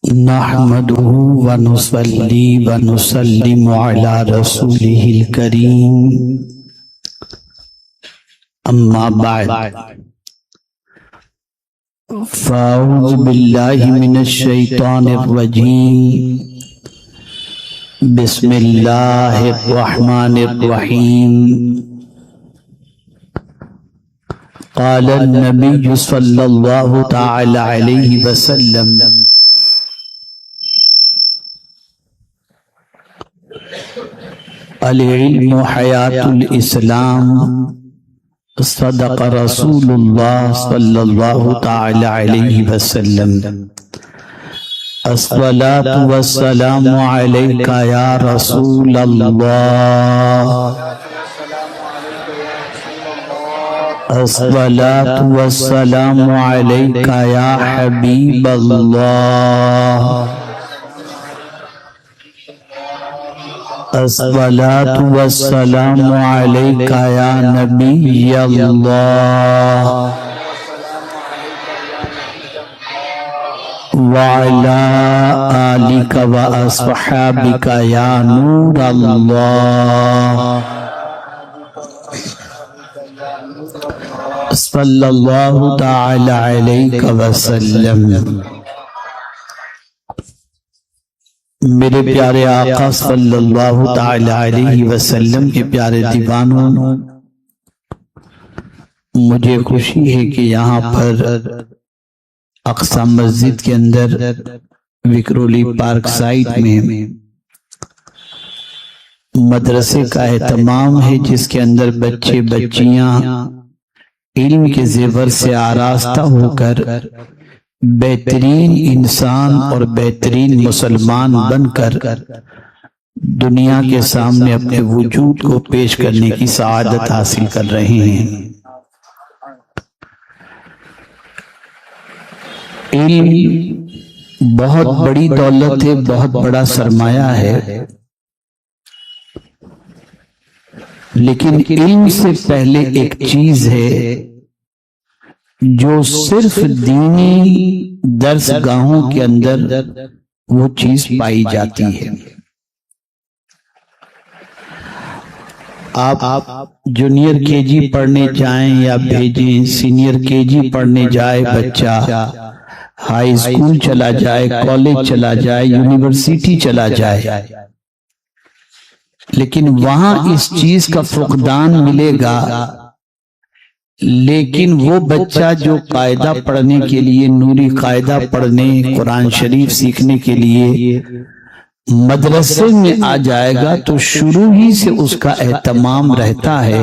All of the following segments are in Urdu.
نحمده ونصلي ونسلم على رسوله الكريم اما بعد فاعوذ بالله من الشيطان الرجيم بسم الله الرحمن الرحيم قال النبي صلى الله تعالى عليه وسلم العلم حیات الاسلام صدق رسول اللہ صلی اللہ تعالی علیہ وسلم الصلاة والسلام علیک یا رسول اللہ الصلاة والسلام علیک یا حبیب اللہ الصلاة والسلام علیک یا نبی اللہ وعلی آلک واصحابک یا نور اللہ صلی اللہ تعالی علیہ وسلم۔ میرے پیارے آقا صلی اللہ تعالی علیہ وسلم کے پیارے دیوانوں، مجھے خوشی ہے کہ یہاں پر اقصی مسجد کے اندر وکرولی پارک سائٹ میں مدرسے کا اہتمام ہے، جس کے اندر بچے بچیاں علم کے زیور سے آراستہ ہو کر بہترین انسان اور بہترین مسلمان بن کر دنیا کے سامنے اپنے وجود کو پیش کرنے کی سعادت حاصل کر رہے ہیں۔ علم بہت بڑی دولت ہے، بہت بڑا سرمایہ ہے، لیکن علم سے پہلے ایک چیز ہے جو صرف دینی درس گاہوں کے اندر وہ چیز پائی جاتی ہے۔ آپ جونیئر کے جی پڑھنے جائیں یا بھیجیں، سینئر کے جی پڑھنے جائے بچہ، ہائی اسکول چلا جائے، کالج چلا جائے، یونیورسٹی چلا جائے، لیکن وہاں اس چیز کا فقدان ملے گا۔ لیکن وہ بچہ جو قاعدہ پڑھنے کے لیے، نوری قاعدہ پڑھنے، قرآن شریف سیکھنے کے لیے مدرسے میں آ جائے گا تو شروع ہی سے اس کا اہتمام رہتا ہے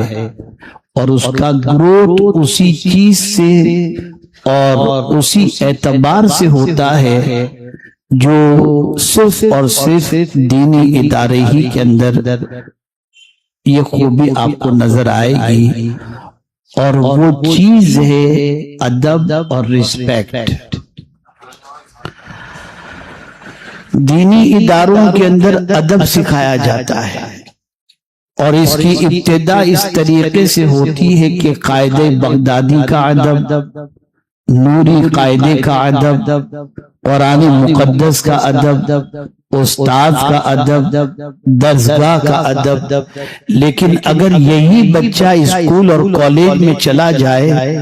اور اس کا گروتھ اسی چیز سے اور اسی اعتبار سے ہوتا ہے جو صرف اور صرف دینی ادارے ہی کے اندر یہ خوبی آپ کو نظر آئے گی، اور وہ چیز ہے ادب اور رسپیکٹ۔ دینی اداروں کے اندر ادب سکھایا جاتا ہے اور اس کی ابتدا اس طریقے سے ہوتی ہے کہ قاعدہ بغدادی کا ادب، نوری قاعدے کا ادب، قرآن مقدس کا ادب، استاد کا ادب، درسگاہ کا ادب۔ لیکن اگر یہی بچہ اسکول اور کالج میں چلا جائے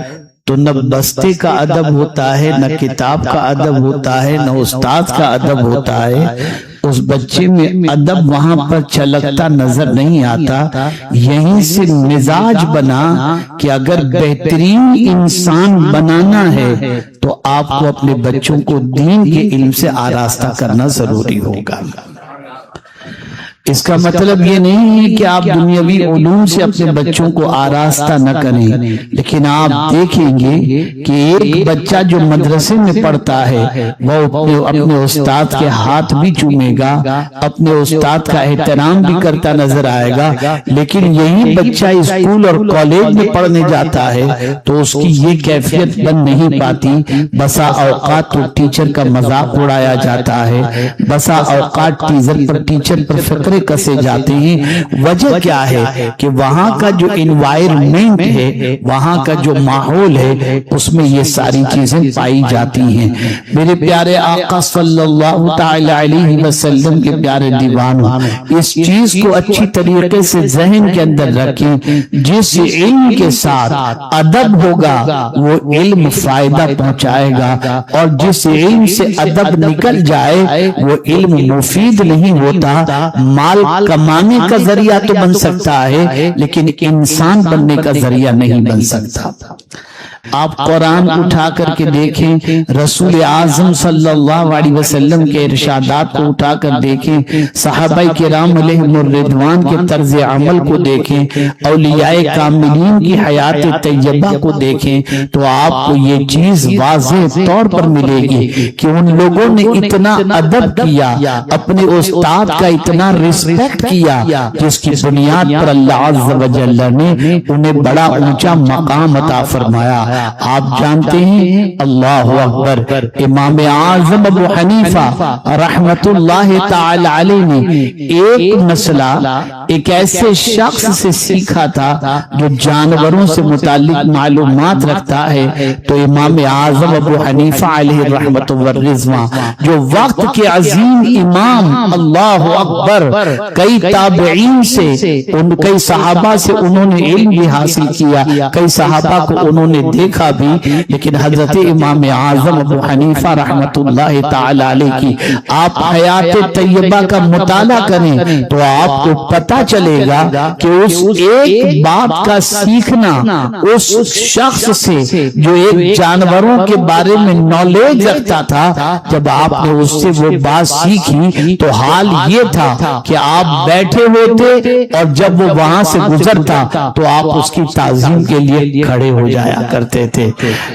تو نہ بستے کا ادب ہوتا ہے، نہ کتاب کا ادب ہوتا ہے، نہ استاد کا ادب ہوتا ہے۔ اس بچے میں ادب وہاں پر چھلکتا نظر نہیں آتا۔ یہیں سے مزاج بنا کہ اگر بہترین انسان بنانا ہے تو آپ کو اپنے بچوں کو دین کے علم سے آراستہ کرنا ضروری ہوگا۔ اس کا مطلب یہ نہیں ہے کہ آپ دنیاوی علوم سے اپنے بچوں کو آراستہ نہ کریں، لیکن آپ دیکھیں گے کہ ایک بچہ جو مدرسے میں پڑھتا ہے وہ اپنے استاد کے ہاتھ بھی چومے گا، اپنے استاد کا احترام بھی کرتا نظر آئے گا، لیکن یہی بچہ اسکول اور کالج میں پڑھنے جاتا ہے تو اس کی یہ کیفیت بن نہیں پاتی۔ بسا اوقات تو ٹیچر کا مذاق اڑایا جاتا ہے، بسا اوقات ٹیچر پر فقرے کسے جاتے ہیں۔ وجہ کیا ہے کہ وہاں کا جو انوائرمنٹ ہے، وہاں کا جو ماحول ہے، اس میں یہ ساری چیزیں پائی جاتی ہیں۔ میرے پیارے آقا صلی اللہ تعالی علیہ وسلم کے پیارے دیوانوں، اس چیز کو اچھی طریقے سے ذہن کے اندر رکھیں، جس علم کے ساتھ ادب ہوگا وہ علم فائدہ پہنچائے گا، اور جس علم سے ادب نکل جائے وہ علم مفید نہیں ہوتا۔ مال کمانے کا ذریعہ تو بن سکتا ہے لیکن انسان بننے کا ذریعہ نہیں بن سکتا۔ آپ قرآن اٹھا کر کے دیکھیں، رسول اعظم صلی اللہ علیہ وسلم کے ارشادات کو اٹھا کر دیکھیں، صحابہ کرام علیہم الرضوان کے طرز عمل کو دیکھیں، اولیاء کاملین کی حیات طیبہ کو دیکھیں، تو آپ کو یہ چیز واضح طور پر ملے گی کہ ان لوگوں نے اتنا ادب کیا، اپنے استاد کا اتنا رسپیکٹ کیا، جس کی بنیاد پر اللہ عز و جل نے انہیں بڑا اونچا مقام عطا فرمایا۔ آپ جانتے ہیں، اللہ اکبر، امام اعظم ابو حنیفہ رحمت اللہ تعالی علیہ نے ایک مسئلہ ایک ایسے شخص سے سیکھا تھا جو جانوروں سے متعلق معلومات رکھتا ہے، تو امام اعظم ابو حنیفہ علیہ رحمت والرضوان جو وقت کے عظیم امام، اللہ اکبر، کئی تابعین سے، کئی صحابہ سے انہوں نے علم بھی حاصل کیا، کئی صحابہ کو انہوں نے دیکھا بھی، لیکن حضرت امام اعظم ابو حنیفہ رحمت اللہ تعالی علیہ کی آپ حیات طیبہ کا مطالعہ کریں تو آپ کو پتہ چلے گا کہ اس ایک بات کا سیکھنا اس شخص سے جو ایک جانوروں کے بارے میں نالج رکھتا تھا، جب آپ نے اس سے وہ بات سیکھی تو حال یہ تھا کہ آپ بیٹھے ہوئے تھے اور جب وہ وہاں سے گزرتا تو آپ اس کی تعظیم کے لیے کھڑے ہو جایا کرتے تھے۔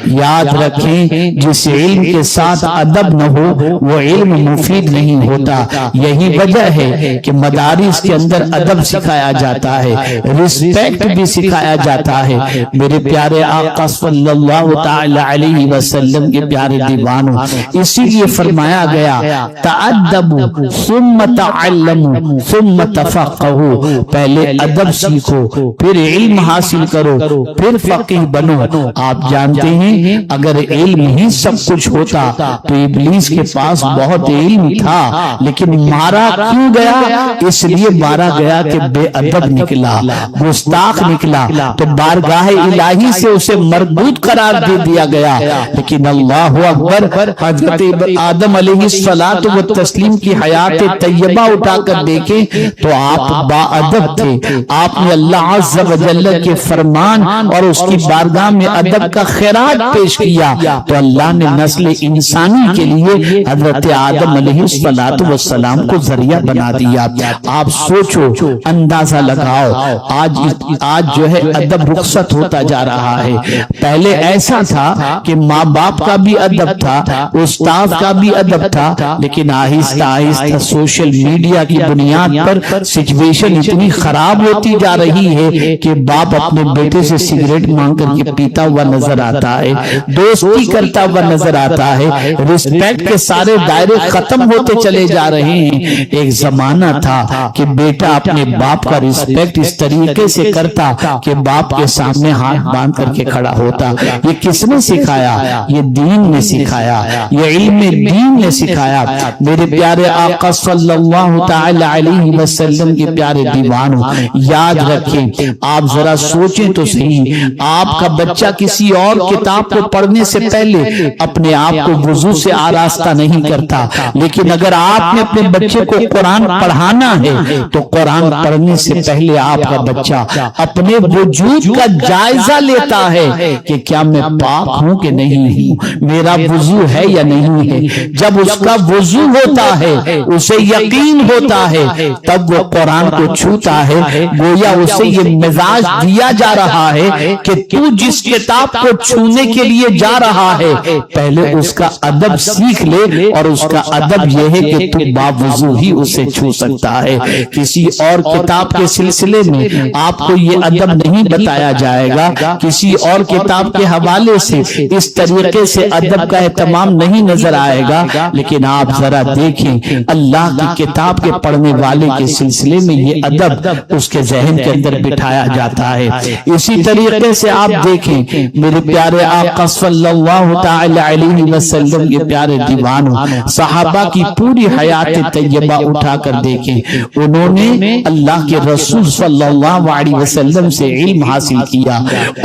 یاد رکھیں، جس علم کے ساتھ ادب نہ ہو وہ علم مفید نہیں ہوتا۔ یہی وجہ ہے کہ مدارس کے اندر ادب سکھایا جاتا ہے، رسپیکٹ بھی سکھایا جاتا ہے۔ میرے پیارے آقا صلی اللہ تعالی علیہ وسلم کے پیارے دیوانوں، اسی لیے فرمایا گیا تأدبوا ثم تعلموا ثم تفقهوا، پہلے ادب سیکھو، پھر علم حاصل کرو، پھر فقیہ بنو۔ آپ جانتے ہیں اگر علم ہی سب کچھ ہوتا تو ابلیس کے پاس بہت علم تھا، لیکن مارا کیوں گیا؟ اس لیے مارا گیا کہ بے ادب نکلا، گستاخ نکلا، تو بارگاہ الہی سے اسے مردود قرار دے دیا گیا۔ لیکن اللہ اکبر، حضرت آدم علیہ الصلوۃ والتسلیم کی حیات طیبہ اٹھا کر دیکھیں تو آپ با ادب تھے، آپ نے اللہ عز و جل کے فرمان اور اس کی بارگاہ میں ادب کا خیرات پیش کیا، تو اللہ نے نسل انسانی کے لیے حضرت آدم علیہ السلام کو ذریعہ بنا دیا۔ آپ سوچو، اندازہ لگاؤ، آج جو ہے ادب رخصت ہوتا جا رہا ہے۔ پہلے ایسا تھا کہ ماں باپ کا بھی ادب تھا، استاد کا بھی ادب تھا، لیکن آہستہ آہستہ سوشل میڈیا کی بنیاد پر سچویشن اتنی خراب ہوتی جا رہی ہے کہ باپ اپنے بیٹے سے سگریٹ مانگ کر کے پیتا ہوا نظر آتا ہے، دوستی کرتا ہوا نظر آتا ہے، رسپیکٹ کے سارے دائرے ختم ہوتے چلے جا رہے ہیں۔ ایک زمانہ تھا کہ بیٹا اپنے باپ کا رسپیکٹ اس طریقے سے کرتا کہ باپ کے سامنے ہاتھ باندھ کر کے کھڑا ہوتا۔ یہ کس نے سکھایا؟ یہ دین نے سکھایا، یہ علم دین نے سکھایا۔ میرے پیارے آقا صلی اللہ تعالی علیہ وسلم کے پیارے دیوانوں، یاد رکھیں، آپ ذرا سوچیں تو صحیح، آپ کا بچہ کسی اور کتاب کو پڑھنے سے پہلے اپنے آپ کو وضو سے آراستہ نہیں کرتا، لیکن اگر آپ نے اپنے بچے کو قرآن پڑھانا ہے تو قرآن پڑھنے سے پہلے آپ کا بچہ اپنے وجود کا جائزہ لیتا ہے کہ کیا میں پاک ہوں کہ نہیں ہوں، میرا وضو ہے یا نہیں ہے۔ جب اس کا وضو ہوتا ہے، اسے یقین ہوتا ہے، تب وہ قرآن کو چھوتا ہے، گویا اسے یہ مزاج دیا جا رہا ہے کہ تو جس کتاب کتاب کو چھونے کے لیے جا رہا ہے پہلے اس کا ادب سیکھ لے، اور اس کا ادب یہ ہے کہ تو باوضو ہی اسے چھو سکتا ہے۔ کسی اور کتاب کے سلسلے میں آپ کو یہ ادب نہیں بتایا جائے گا، کسی اور کتاب کے حوالے سے اس طریقے سے ادب کا اہتمام نہیں نظر آئے گا، لیکن آپ ذرا دیکھیں اللہ کی کتاب کے پڑھنے والے کے سلسلے میں یہ ادب اس کے ذہن کے اندر بٹھایا جاتا ہے۔ اسی طریقے سے آپ دیکھیں میرے پیارے آقا صلی اللہ تعالی علیہ وسلم کے پیارے دیوانوں، صحابہ کی پوری حیات طیبہ اٹھا کر دیکھیں، انہوں نے اللہ کے رسول صلی اللہ علیہ وسلم سے علم حاصل کیا،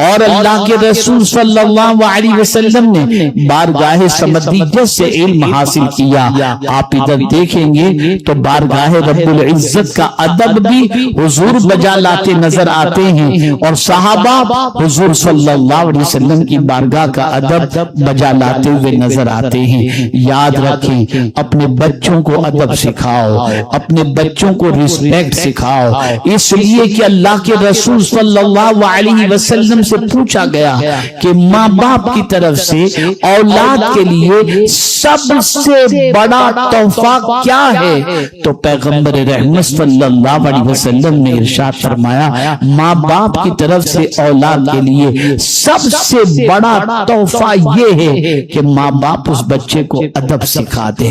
اور اللہ کے رسول صلی اللہ علیہ وسلم نے بارگاہ سمدیت سے علم حاصل کیا۔ آپ ادھر دیکھیں گے تو بارگاہ رب العزت کا ادب بھی حضور بجا لاتے نظر آتے ہیں، اور صحابہ حضور صلی اللہ علیہ وسلم کی بارگاہ کا ادب بجا لاتے ہوئے نظر آتے ہیں۔ یاد رکھیں اپنے بچوں کو ادب سکھاؤ، اپنے بچوں کو رسپیکٹ سکھاؤ، اس لیے کہ اللہ کے رسول صلی اللہ علیہ وسلم سے پوچھا گیا کہ ماں باپ کی طرف سے اولاد کے لیے سب سے بڑا تحفہ کیا ہے؟ تو پیغمبر رحمت صلی اللہ علیہ وسلم نے ارشاد فرمایا ماں باپ کی طرف سے اولاد کے لیے سب سے بڑا تحفہ یہ ہے کہ ماں باپ اس بچے کو ادب سکھا دے۔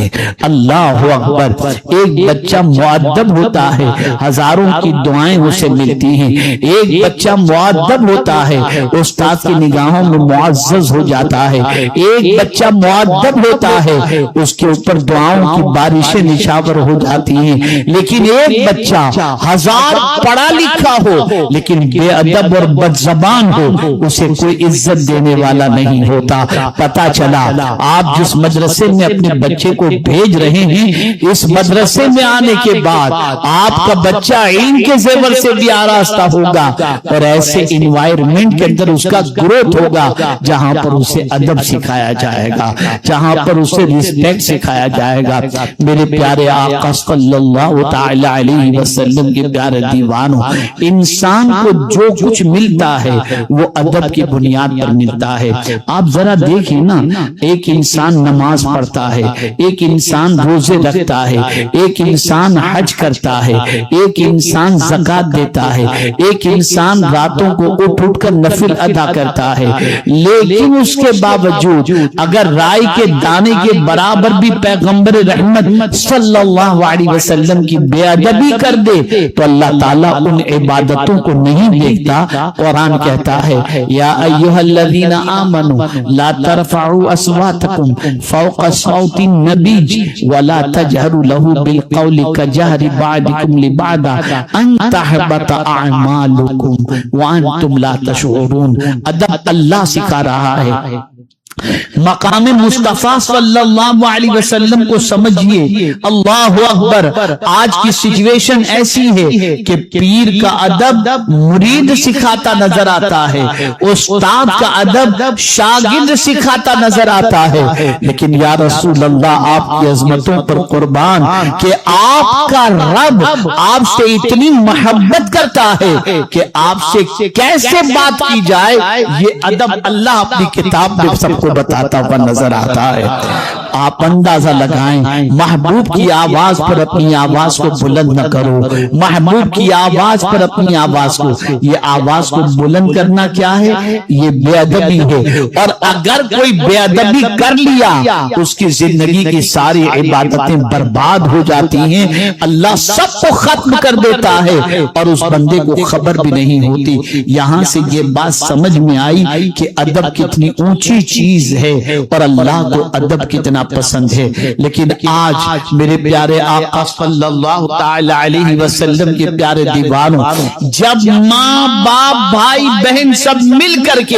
اللہ اکبر، ایک بچہ مؤدب ہوتا ہے ہزاروں کی دعائیں اسے ملتی ہیں، ایک بچہ مؤدب ہوتا ہے استاد کی نگاہوں میں معزز ہو جاتا ہے، ایک بچہ مؤدب ہوتا ہے اس کے اوپر دعاؤں کی بارشیں نشاور ہو جاتی ہیں، لیکن ایک بچہ ہزار پڑھا لکھا ہو لیکن بے ادب اور بد زبان ہو اسے کوئی عزت دینے والا نہیں ہوتا۔ پتا چلا آپ جس مدرسے میں اپنے بچے کو بھیج رہے ہیں اس مدرسے میں آنے کے بعد آپ کا بچہ علم کے زیور سے بھی آراستہ ہوگا، اور ایسے انوائرمنٹ کے اندر اس کا گروتھ ہوگا جہاں پر اسے ادب سکھایا جائے گا، جہاں پر اسے رسپیکٹ سکھایا جائے گا۔ میرے پیارے آقا صلی اللہ تعالی علیہ وسلم کے پیارے دیوانوں، انسان کو جو کچھ ملتا ہے وہ ادب کی بنیاد پر ملتا ہے۔ آپ ذرا دیکھیں نا، ایک انسان نماز پڑھتا ہے، ایک انسان روزے رکھتا ہے، ایک انسان حج کرتا ہے، ایک انسان زکات دیتا ہے، ایک انسان راتوں کو اٹھ کر نفل ادا کرتا ہے، لیکن اس کے باوجود اگر رائی کے دانے کے برابر بھی پیغمبر رحمت صلی اللہ علیہ وسلم کی بے ادبی کر دے تو اللہ تعالیٰ ان عبادتوں کو نہیں دیکھتا۔ قرآن کہتا ہے یا ایھا الذین آمنوا لا ترفعوا اصواتکم فوق صوت النبی ولا تجهروا له بالقول كجهر بعضکم لبعض ان تحبط اعمالکم وانتم لا تشعرون۔ ادب اللہ سکھا رہا ہے۔ مقام مصطفیٰ صلی اللہ علیہ وسلم کو سمجھیے۔ اللہ اکبر، آج کی سچویشن ایسی ہے کہ پیر کا ادب مرید سکھاتا نظر آتا ہے، استاد کا ادب شاگرد سکھاتا نظر آتا ہے، لیکن یا رسول اللہ آپ کی عظمتوں پر قربان کہ آپ کا رب آپ سے اتنی محبت کرتا ہے کہ آپ سے کیسے بات کی جائے یہ ادب اللہ اپنی کتاب میں سب کو بتاتا ہوا نظر آتا ہے۔ آپ اندازہ لگائیں، محبوب کی آواز پر اپنی آواز کو بلند نہ کرو، محبوب کی آواز پر اپنی آواز کو، یہ آواز کو بلند کرنا کیا ہے؟ یہ بے ادبی ہے، اور اگر کوئی بے ادبی کر لیا اس کی زندگی کی ساری عبادتیں برباد ہو جاتی ہیں، اللہ سب کو ختم کر دیتا ہے اور اس بندے کو خبر بھی نہیں ہوتی۔ یہاں سے یہ بات سمجھ میں آئی کہ ادب کتنی اونچی چیز ہے اور اللہ کو ادب کتنا پسند ہے۔ لیکن آج میرے پیارے آقا صلی اللہ تعالی علیہ وسلم کے پیارے دیوانوں، جب ماں باپ بھائی بہن سب مل کر کے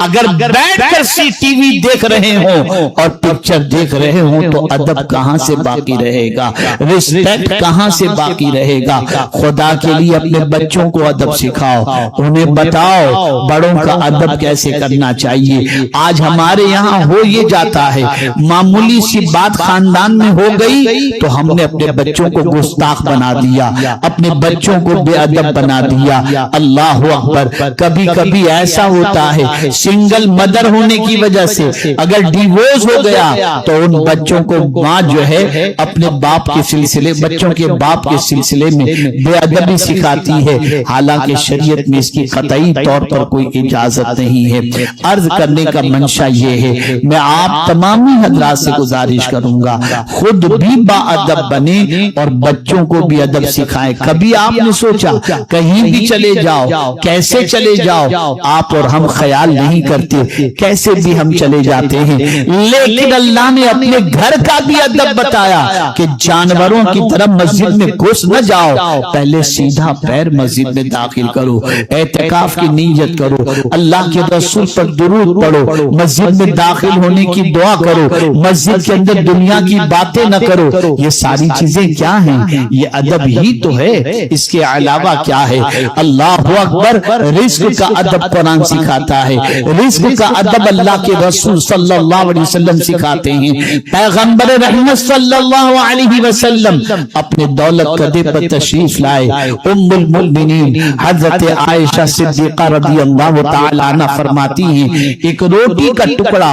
اگر بیٹھ کر سی ٹی وی دیکھ رہے ہوں اور پکچر دیکھ رہے ہوں تو ادب کہاں سے باقی رہے گا، رسپیکٹ کہاں سے باقی رہے گا؟ خدا کے لیے اپنے بچوں کو ادب سکھاؤ، انہیں بتاؤ بڑوں کا ادب کیسے کرنا چاہیے۔ آج ہمارے یہاں ہو یہ جاتا ہے، معمولی معمولی سی بات خاندان میں ہو گئی تو ہم نے اپنے بچوں کو گستاخ بنا دیا، اپنے بچوں کو بے ادب بنا دیا۔ اللہ اکبر۔ کبھی کبھی ایسا ہوتا ہے سنگل مدر ہونے کی وجہ سے اگر ڈیورس ہو گیا تو ان بچوں کو ماں جو ہے اپنے باپ کے سلسلے، بچوں کے باپ کے سلسلے میں بے ادبی سکھاتی ہے، حالانکہ شریعت میں اس کی قطعی طور پر کوئی اجازت نہیں ہے۔ عرض کرنے کا منشا یہ ہے، میں آپ تمامی حضرات سے گزارش کروں گا خود بھی با ادب بنے اور بچوں کو بھی ادب سکھائیں۔ کبھی آپ نے سوچا کہیں بھی چلے جاؤ، کیسے چلے جاؤ، آپ اور ہم خیال نہیں کرتے کیسے بھی ہم چلے جاتے ہیں، لیکن اللہ نے اپنے گھر کا بھی ادب بتایا کہ جانوروں کی طرح مسجد میں گھس نہ جاؤ، پہلے سیدھا پیر مسجد میں داخل کرو، اعتکاف کی نیت کرو، اللہ کے رسول پر درود پڑھو، مسجد میں داخل ہونے کی دعا کرو، مسجد کے اندر دنیا کی باتیں نہ کرو۔ یہ ساری چیزیں کیا ہیں؟ یہ ادب ہی تو ہے، اس کے علاوہ کیا ہے؟ اللہ اکبر۔ رزق کا ادب قرآن سکھاتا ہے، رزق کا ادب اللہ کے رسول صلی اللہ علیہ وسلم سکھاتے ہیں۔ پیغمبر رحمت صلی اللہ علیہ وسلم اپنے دولت قدے پر تشریف لائے، ام المؤمنین حضرت عائشہ صدیقہ رضی اللہ تعالی عنہ فرماتی ہیں ایک روٹی کا ٹکڑا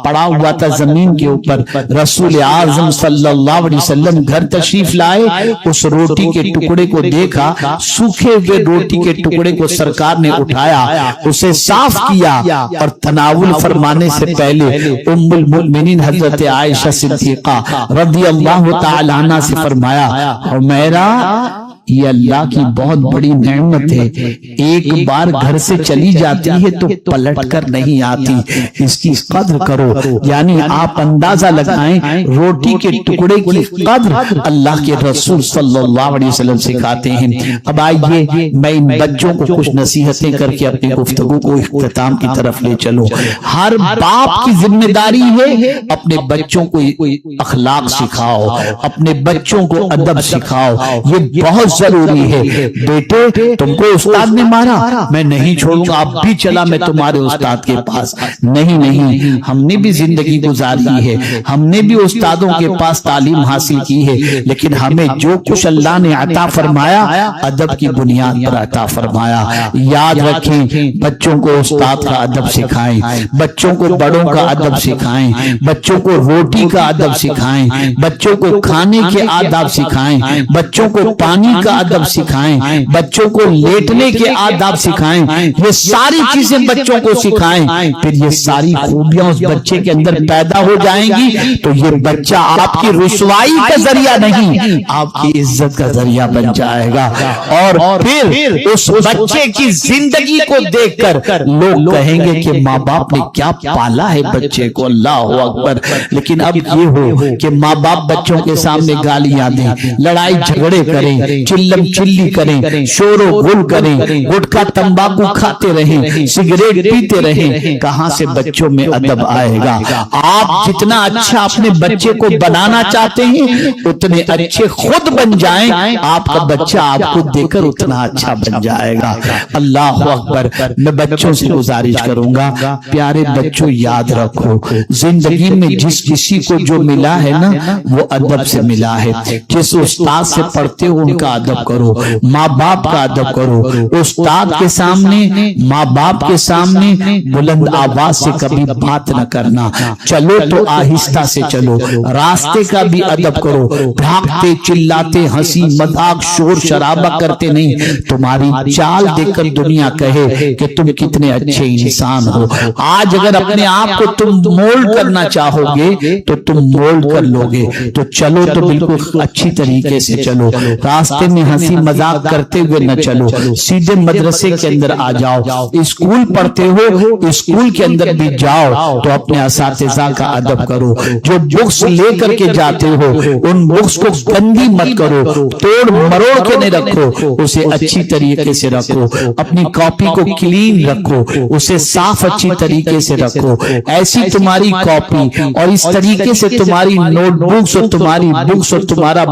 پڑا ہوا تھا زمین کے اوپر، رسول اعظم صلی اللہ علیہ وسلم گھر تشریف لائے، اس روٹی کے ٹکڑے کو دیکھا، سوکھے ہوئے روٹی کے ٹکڑے کو سرکار نے اٹھایا، اسے صاف کیا اور تناول فرمانے سے پہلے ام المؤمنین حضرت عائشہ صدیقہ رضی اللہ تعالی عنہ سے فرمایا، حمیرہ یہ اللہ کی بہت بڑی نعمت ہے، ایک بار گھر سے چلی جاتی ہے تو پلٹ کر نہیں آتی، اس کی قدر کرو۔ یعنی آپ اندازہ لگائیں روٹی کے ٹکڑے کی قدر اللہ کے رسول صلی اللہ علیہ وسلم سکھاتے ہیں۔ اب آئیے میں ان بچوں کو کچھ نصیحتیں کر کے اپنی گفتگو کو اختتام کی طرف لے چلوں۔ ہر باپ کی ذمہ داری ہے اپنے بچوں کو اخلاق سکھاؤ، اپنے بچوں کو ادب سکھاؤ، یہ بہت ضروری ہے۔ بیٹے تم کو استاد نے مارا، میں نہیں چھوڑوں گا، اب بھی چلا میں تمہارے استاد کے پاس، نہیں، ہم نے بھی زندگی گزاری ہے، ہم نے بھی استادوں کے پاس تعلیم حاصل کی ہے، لیکن ہمیں جو کچھ اللہ نے عطا فرمایا ادب کی بنیاد پر عطا فرمایا۔ یاد رکھیں بچوں کو استاد کا ادب سکھائیں، بچوں کو بڑوں کا ادب سکھائیں، بچوں کو روٹی کا ادب سکھائیں، بچوں کو کھانے کے آداب سکھائیں، بچوں کو پانی کا ادب سکھائیں، بچوں کو لیٹنے کے آداب سکھائیں، یہ ساری چیزیں بچوں کو سکھائیں، پھر یہ ساری خوبیاں اس بچے کے اندر پیدا ہو جائیں گی تو یہ بچہ آپ کی رسوائی کا ذریعہ نہیں، آپ کی عزت کا ذریعہ بن جائے گا، اور پھر اس بچے کی زندگی کو دیکھ کر لوگ کہیں گے کہ ماں باپ نے کیا پالا ہے بچے کو، اللہ اکبر۔ لیکن اب یہ ہو کہ ماں باپ بچوں کے سامنے گالیاں دیں، لڑائی جھگڑے کریں، چلم چلی کریں، شور و غل کریں، گٹکا تمباکو کھاتے رہیں، سگریٹ پیتے رہیں، کہاں سے بچوں میں ادب آئے گا؟ آپ جتنا اچھا اپنے بچے کو بنانا چاہتے ہیں اتنے اچھے خود بن جائیں، آپ کا بچہ آپ کو دیکھ کر اتنا اچھا بن جائے گا۔ اللہ اکبر۔ میں بچوں سے گزارش کروں گا پیارے بچوں یاد رکھو زندگی میں جس کسی کو جو ملا ہے نا وہ ادب سے ملا ہے، جس استاد سے پڑھتے ہو ان کا ادب کرو، ماں باپ کا ادب کرو، استاد کے سامنے ماں باپ کے سامنے بلند آواز سے کبھی بات نہ کرنا، چلو تو آہستہ سے چلو، راستے کا بھی ادب کرو، بھاگتے چلاتے ہنسی مذاق شور شرابہ کرتے نہیں، تمہاری چال دیکھ کر دنیا کہے کہ تم کتنے اچھے انسان ہو۔ آج اگر اپنے آپ کو تم مولڈ کرنا چاہو گے تو تم مولڈ کر لو گے، تو چلو تو بالکل اچھی طریقے سے چلو، راستے میں ہنسی مذاق کرتے ہوئے نہ چلو، سیدھے مدرسے کے اندر آ جاؤ، اسکول پڑھتے ہو اسکول کے اندر بھی جاؤ تو اپنے اساتذہ کا ادب کرو، جو بکس لے کر کے جاتے ہو ان بکس کو گندی مت کرو، توڑ مروڑ کے نہیں رکھو، اسے اچھی طریقے سے رکھو، اپنی کاپی کو کلین رکھو، اسے صاف اچھی طریقے سے رکھو، ایسی تمہاری کاپی اور اس طریقے سے تمہاری نوٹ بکس اور تمہاری بکس اور تمہارا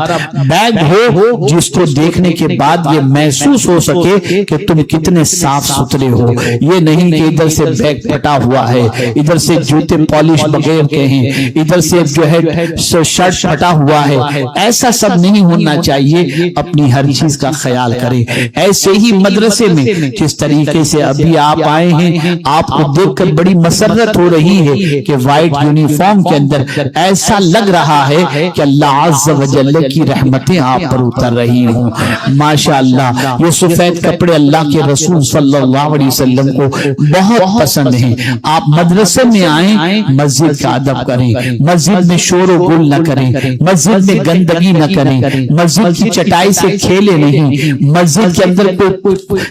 بیگ ہو جس کو دیکھنے کے بعد یہ محسوس ہو سکے کہ تم کتنے صاف ستھرے ہو. یہ نہیں کہ ادھر سے بیگ پھٹا ہوا ہے, ادھر سے جوتے پالش بغیر کے ہیں, ادھر سے جو ہے شرٹ پھٹا ہوا ہے. ایسا سب نہیں ہونا چاہیے. اپنی ہر چیز کا خیال کریں. ایسے ہی مدرسے میں جس طریقے سے ابھی آپ آئے ہیں, آپ کو دیکھ کر بڑی مسرت ہو رہی ہے کہ وائٹ یونیفارم کے اندر ایسا لگ رہا ہے کہ اللہ عز و جل کی رحمتیں آپ پر اتر رہی ہوں. ماشاءاللہ یہ سفید کپڑے اللہ کے رسول صلی اللہ علیہ وسلم کو بہت پسند ہیں. آپ مدرسے میں آئیں, مسجد کا ادب کریں, مسجد میں شور و گل نہ کریں, مسجد میں گندگی نہ کریں, مسجد کی چٹائی سے کھیلے نہیں, مسجد کے اندر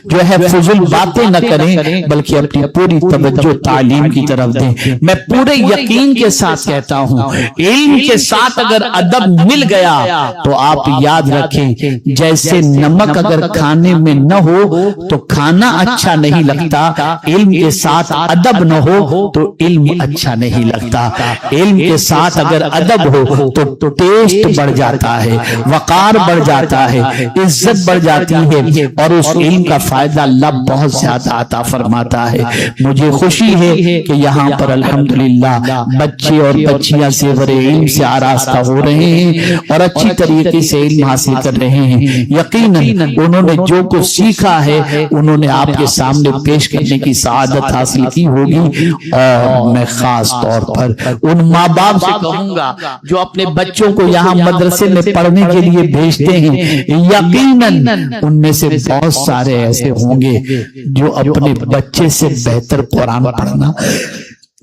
جو ہے فضول باتیں نہ کریں, بلکہ اپنی پوری توجہ تعلیم کی طرف دیں. میں پورے یقین کے ساتھ کہتا ہوں, علم کے ساتھ اگر ادب مل گیا تو آپ یاد رکھیں, جیسے نمک اگر کھانے میں نہ ہو تو کھانا اچھا نہیں لگتا, علم کے ساتھ ادب نہ ہو تو علم اچھا نہیں لگتا. علم کے ساتھ اگر ادب ہو تو ٹیسٹ بڑھ جاتا ہے, وقار بڑھ جاتا ہے, عزت بڑھ جاتی ہے, اور اس علم کا فائدہ اللہ بہت زیادہ عطا فرماتا ہے. مجھے خوشی ہے کہ یہاں پر الحمدللہ بچے اور بچیاں زیور علم سے آراستہ ہو رہے ہیں اور اچھی طریقے سے علم حاصل کر رہے ہیں. یقیناً انہوں نے جو کچھ سیکھا ہے انہوں نے آپ کے سامنے پیش کرنے کی سعادت حاصل کی ہوگی. اور میں خاص طور پر ان ماں باپ سے کہوں گا جو اپنے بچوں کو یہاں مدرسے میں پڑھنے کے لیے بھیجتے ہیں, یقیناً ان میں سے بہت سارے ایسے ہوں گے جو اپنے بچے سے بہتر قرآن پڑھنا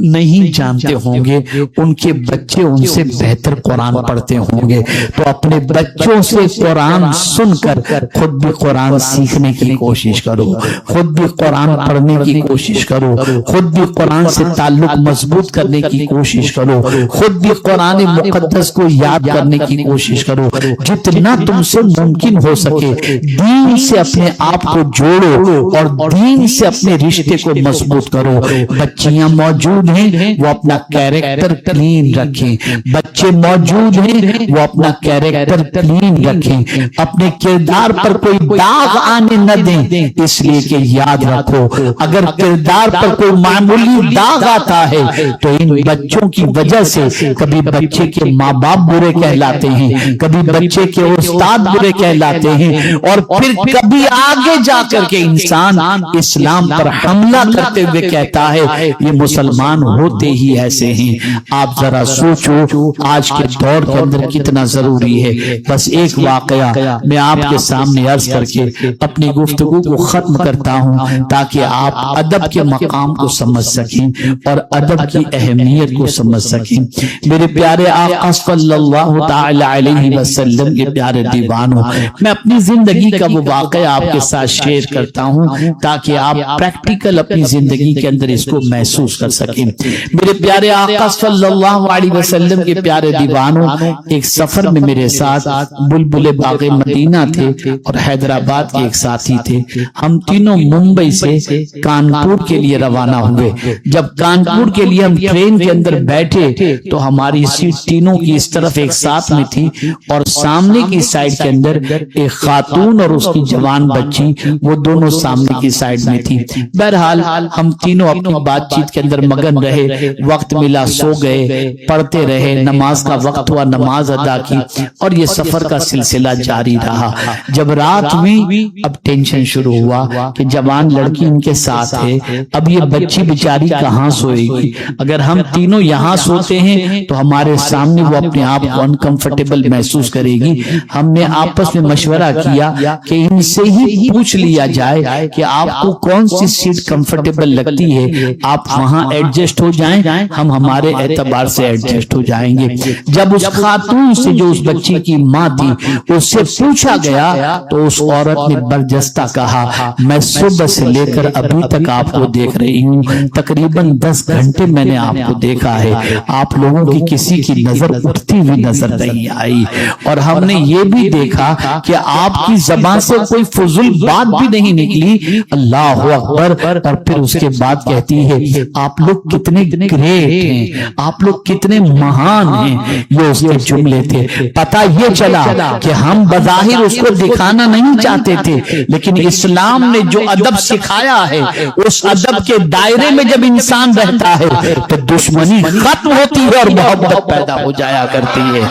نہیں جانتے ہوں گے, ان کے بچے ان سے بہتر قرآن پڑھتے ہوں گے. تو اپنے بچوں سے قرآن سن کر خود بھی قرآن سیکھنے کی کوشش کرو, خود بھی قرآن پڑھنے کی کوشش کرو, خود بھی قرآن سے تعلق مضبوط کرنے کی کوشش کرو, خود بھی قرآن مقدس کو یاد کرنے کی کوشش کرو. جتنا تم سے ممکن ہو سکے دین سے اپنے آپ کو جوڑو اور دین سے اپنے رشتے کو مضبوط کرو. بچیاں موجود ہیں وہ اپنا کیریکٹر کلین رکھیں, بچے موجود ہیں وہ اپنا کیریکٹر کلین رکھیں, اپنے کردار پر کوئی داغ آنے نہ دیں. اس لیے کہ یاد رکھو, اگر کردار پر کوئی معمولی داغ آتا ہے تو ان بچوں کی وجہ سے کبھی بچے کے ماں باپ برے کہلاتے ہیں, کبھی بچے کے استاد برے کہلاتے ہیں, اور پھر کبھی آگے جا کر کے انسان اسلام پر حملہ کرتے ہوئے کہتا ہے یہ مسلمان ہوتے ہی ایسے ہیں. آپ ذرا سوچو آج کے دور کے اندر کتنا ضروری ہے. بس ایک واقعہ میں آپ کے سامنے عرض کر کے اپنی گفتگو کو ختم کرتا ہوں تاکہ آپ ادب کے مقام کو سمجھ سکیں اور ادب کی اہمیت کو سمجھ سکیں. میرے پیارے آقا صلی اللہ تعالی علیہ وسلم کے پیارے دیوانوں, میں اپنی زندگی کا وہ واقعہ آپ کے ساتھ شیئر کرتا ہوں تاکہ آپ پریکٹیکل اپنی زندگی کے اندر اس کو محسوس کر سکیں. میرے پیارے آقا صلی اللہ علیہ وسلم کے پیارے دیوانوں, ایک سفر میں میرے ساتھ بلبل باغ مدینہ تھے اور حیدرآباد کے ایک ساتھی تھے. ہم تینوں ممبئی سے کانپور کے لیے روانہ ہوئے. جب کانپور کے لیے ہم ٹرین کے اندر بیٹھے تو ہماری سیٹ تینوں کی اس طرف ایک ساتھ میں تھی اور سامنے کی سائیڈ کے اندر ایک خاتون اور اس کی جوان بچی, وہ دونوں سامنے کی سائیڈ میں تھی. بہرحال ہم تینوں اپنی بات چیت کے اندر مگن رہے, وقت ملا سو گئے, پڑھتے رہے, نماز کا وقت ہوا نماز ادا کی, اور یہ سفر کا سلسلہ جاری رہا. جب رات ہوئی اب ٹینشن شروع ہوا کہ جوان لڑکی ان کے ساتھ ہے, اب یہ بچی بیچاری کہاں سوئے گی. اگر ہم تینوں یہاں سوتے ہیں تو ہمارے سامنے وہ اپنے آپ کو انکمفرٹیبل محسوس کرے گی. ہم نے آپس میں مشورہ کیا کہ ان سے ہی پوچھ لیا جائے کہ آپ کو کون سی سیٹ کمفرٹیبل لگتی ہے, آپ وہاں ایڈجسٹ ہو جائیں, ہم ہمارے اعتبار سے ایڈجسٹ ہو جائیں گے. جب اس خاتون سے جو اس بچی کی ماں تھی اس سے پوچھا گیا تو اس عورت نے برجستہ کہا میں صبح سے لے کر ابھی تک آپ کو دیکھ رہی ہوں, تقریباً 10 گھنٹے میں نے آپ کو دیکھا ہے, آپ لوگوں کی کسی کی نظر اٹھتی ہوئی نظر نہیں آئی, اور ہم نے یہ بھی دیکھا کہ آپ کی زبان سے کوئی فضول بات بھی نہیں نکلی. اللہ اکبر. اور پھر اس کے بعد کہتی ہے آپ لوگ کتنے گریٹ ہیں، آپ لوگ کتنے مہان ہیں، یہ اس کے جملے تھے۔ پتہ یہ چلا کہ ہم بظاہر اس کو دکھانا نہیں چاہتے تھے، لیکن اسلام نے جو ادب سکھایا ہے اس ادب کے دائرے میں جب انسان رہتا ہے تو دشمنی ختم ہوتی ہے اور محبت پیدا ہو جایا کرتی ہے۔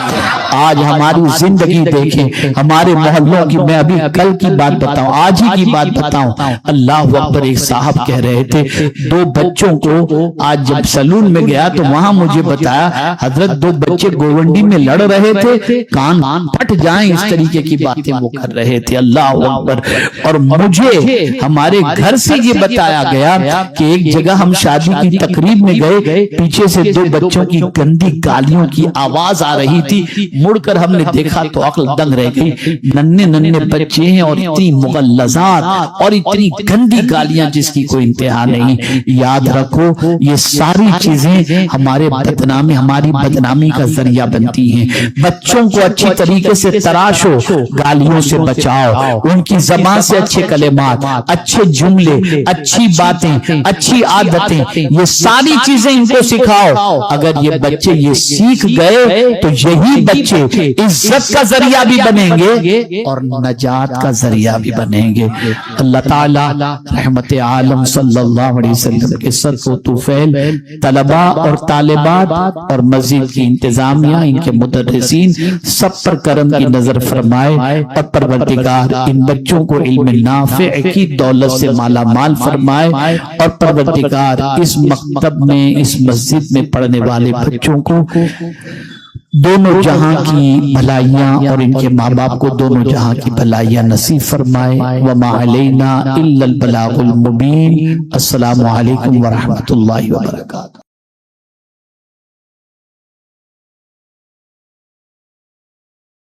آج ہماری زندگی دیکھیں، ہمارے محلوں کی، میں ابھی کل کی بات بتاؤں، آج ہی کی بات بتاؤں، اللہ اکبر، ایک صاحب کہہ رہے تھے 2 بچوں کو، آج جب سلون میں گیا تو وہاں مجھے بتایا حضرت 2 بچے گوونڈی میں لڑ رہے تھے، کان پھٹ جائیں اس طریقے کی باتیں وہ کر رہے تھے، اللہ اکبر۔ اور مجھے ہمارے گھر سے یہ بتایا گیا کہ ایک جگہ ہم شادی کی تقریب میں گئے، پیچھے سے 2 بچوں کی گندی گالیوں کی آواز آ رہی تھی، مڑ کر ہم نے دیکھا تو عقل دنگ رہ گئی، ننھے بچے ہیں اور اتنی مغلظات اور اتنی گندی گالیاں جس کی کوئی انتہا نہیں۔ یاد رکھو یہ ساری چیزیں ہماری بدنامی کا ذریعہ بنتی ہیں۔ بچوں کو اچھی طریقے سے تراشو، گالیوں سے بچاؤ، ان کی زبان سے اچھے کلمات، اچھے جملے، اچھی باتیں، اچھی عادتیں، یہ ساری چیزیں ان کو سکھاؤ۔ اگر یہ بچے یہ سیکھ گئے تو یہی بچے عزت کا ذریعہ بھی بنیں گے اور نجات کا ذریعہ بھی بنیں گے۔ اللہ تعالی رحمت عالم صلی اللہ علیہ وسلم کے صدقہ و طفیل طلباء اور طالبات اور مسجد کی انتظامیہ، ان کے مدرسین سب پر کرم کی نظر فرمائے، اور پروردگار ان بچوں کو علم نافع کی دولت سے مالا مال فرمائے، اور پروردگار اس مکتب میں، اس مسجد میں پڑھنے والے بچوں کو دونوں جہاں کی بھلائیاں اور ان کے ماں باپ کو دونوں جہاں کی بھلائیاں نصیب فرمائے۔ وما علینا الا البلاغ المبین۔ السلام علیکم ورحمۃ اللہ وبرکاتہ۔